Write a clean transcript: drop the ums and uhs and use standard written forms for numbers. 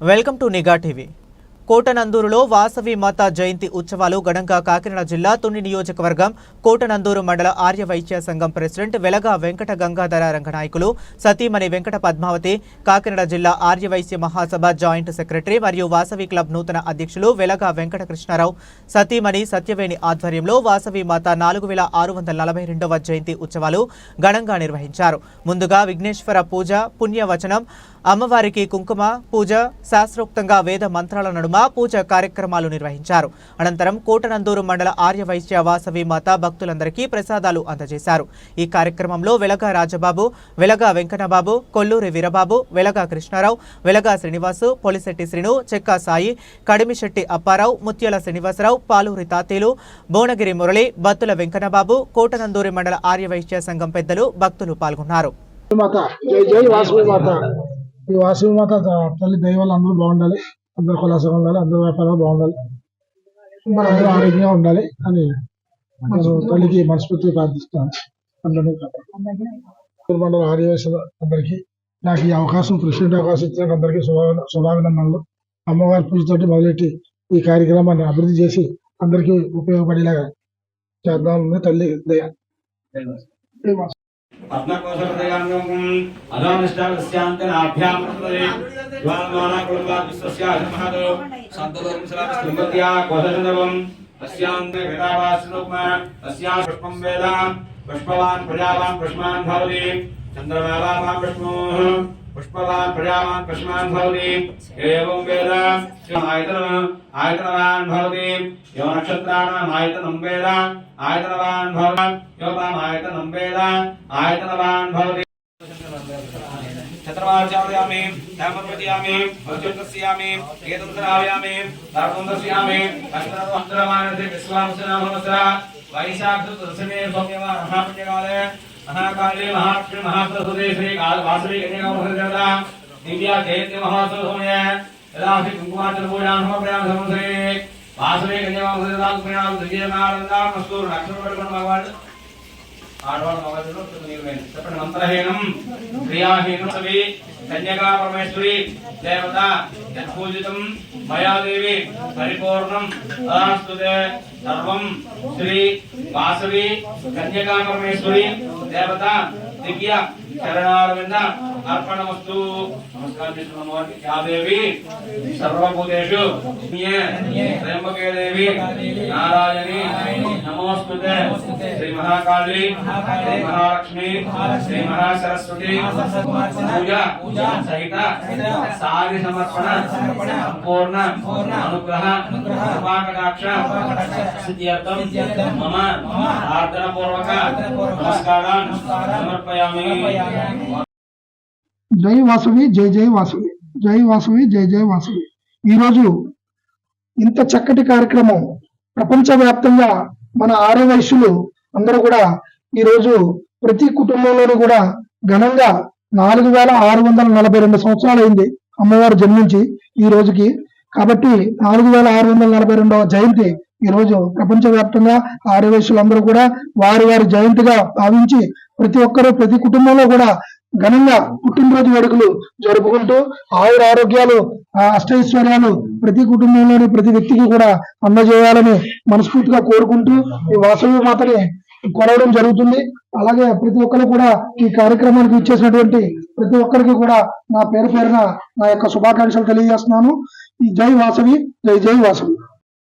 Welcome to నిఘా TV. కోటనందూరులో Vasavi మాత జయంతి ఉత్సవాలు ఘనంగా కాకినాడ జిల్లా తుని నియోజకవర్గం కోటనందూరు మండల ఆర్య వైశ్య సంఘం ప్రెసిడెంట్ వెలగా వెంకట గంగాధర రంగనాయకులు, సతీమణి వెంకట పద్మావతి, కాకినాడ జిల్లా ఆర్య వైశ్య మహాసభ జాయింట్ సెక్రటరీ మరియు వాసవి క్లబ్ నూతన అధ్యక్షులు వెలగా వెంకట కృష్ణారావు, సతీమణి సత్యవేణి ఆధ్వర్యంలో వాసవి మాత 4642వ జయంతి ఉత్సవాలు ఘనంగా నిర్వహించారు. ముందుగా విఘ్నేశ్వర పూజ, పుణ్యవచనం, అమ్మవారికి కుంకుమ పూజ, శాస్త్రోక్తంగా వేద మంత్రాల నడుమ పూజ కార్యక్రమాలు నిర్వహించారు. అనంతరం కోటనందూరు మండల ఆర్య వైశ్య వాసవి మాత భక్తులందరికీ ప్రసాదాలు అందజేశారు. ఈ కార్యక్రమంలో వెలగా రాజబాబు, వెలగా వెంకన్నబాబు, కొల్లూరి వీరబాబు, వెలగా కృష్ణారావు, వెలగా శ్రీనివాసు, పొలిశెట్టి శ్రీను, చెక్కా సాయి, కడిమిశెట్టి అప్పారావు, ముత్యాల శ్రీనివాసరావు, పాలూరి తాతీలు, భువనగిరి మురళి, బత్తుల వెంకన్నబాబు, కోటనందూరు మండల ఆర్య వైశ్య సంఘం పెద్దలు, భక్తులు పాల్గొన్నారు. ఈ వాసవి మాత తల్లి దైవాలు అందరూ బాగుండాలి, అందరూ కులాసంగా ఉండాలి, అందరూ వ్యాపారాలు బాగుండాలి, మన అందరూ ఆరోగ్యంగా ఉండాలి అని నేను తల్లికి మనస్ఫూర్తిగా ప్రార్థిస్తాను. మండల ఆర్యవేశ అందరికీ నాకు ఈ అవకాశం, ప్రెసిడెంట్ అవకాశం ఇచ్చిన అందరికీ శుభాభినందనలు. అమ్మవారి పూజతోటి మొదలెట్టి ఈ కార్యక్రమాన్ని అభివృద్ధి చేసి అందరికీ ఉపయోగపడేలాగా చేద్దామని తల్లి దయ. पुष्पवान् प्रजावान् पुष्पवान् भवति चन्द्रमालावान् विष्णुः पुष्पवान् प्रजावान् पुष्पवान् भवति एवं वेद आयतनवान् भवति यो नक्षत्राणाम् आयतनं वेद आयतनवान् भवति यो ताम् आयतनं वेद आयतनवान् भवति छत्रवाचार्यामि तामर्पयामि वज्रतस्यामि एतंत्रावयामि तारतंत्रस्यामि अष्टरमानसे विश्वासनामनसरा वैशाख दशमे सौम्यवार महापुण्यकाले महाकाले महालक्ष्मी महासरस्वती श्री वासवी कन्यादेवता दिव्या जयंती महोत्सव समय यदा श्री कुंकुमार्चन पूजां समर्पयामि समस्ते वासवी कन्यादेवता पुण्यां दिव्यमानंदां मस्तूर अक्षरपठन भगवान आडवाल मगजलो निर्मेन చెప్పండి. మంత్రహీనం క్రియాహీనం సవి కన్యకా పరమేశ్వరి దేవత యత్పూజితం మయా దేవి పరిపూర్ణం తదాస్తుతే సర్వం శ్రీ వాసవి కన్యకా పరమేశ్వరి దేవత దివ్య చరణారవింద అర్పణమస్తు. నమస్కారం చేస్తున్నాము. యా దేవి సర్వభూతేషు త్రయంబకే దేవి నారాయణి నమోస్తుతే. శ్రీ మహాకాళి, శ్రీ మహాలక్ష్మి, శ్రీ మహాసరస్వతి పూజ సహిత సారి సమర్పణ సంపూర్ణ అనుగ్రహ కృపాకటాక్ష సిద్ధ్యర్థం మమ ప్రార్థన పూర్వక నమస్కారాన్ సమర్పయామి. జై వాసవి, జై జై వాసవి, జై వాసవి, జై జై వాసవి. ఈరోజు ఇంత చక్కటి కార్యక్రమం ప్రపంచవ్యాప్తంగా మన ఆర్య వైశ్యులు అందరూ కూడా ఈరోజు ప్రతి కుటుంబంలోనూ కూడా ఘనంగా 4642 సంవత్సరాలు అయింది అమ్మవారు జన్మించి ఈ రోజుకి. కాబట్టి 4642వ జయంతి ఈ రోజు ప్రపంచవ్యాప్తంగా ఆర్య వైశ్యులందరూ కూడా వారి వారి జయంతిగా భావించి ప్రతి ఒక్కరూ ప్రతి కుటుంబంలో కూడా ఘనంగా పుట్టినరోజు వేడుకలు జరుపుకుంటూ ఆయుర ఆరోగ్యాలు, అష్టైశ్వర్యాలు ప్రతి కుటుంబంలోని ప్రతి వ్యక్తికి కూడా అందజేయాలని మనస్ఫూర్తిగా కోరుకుంటూ ఈ వాసవి మాతని కొలవడం జరుగుతుంది. అలాగే ప్రతి ఒక్కరు కూడా ఈ కార్యక్రమానికి ఇచ్చేసినటువంటి ప్రతి ఒక్కరికి కూడా నా పేరున నా యొక్క శుభాకాంక్షలు తెలియజేస్తున్నాను. ఈ జై వాసవి, జై జై వాసవి.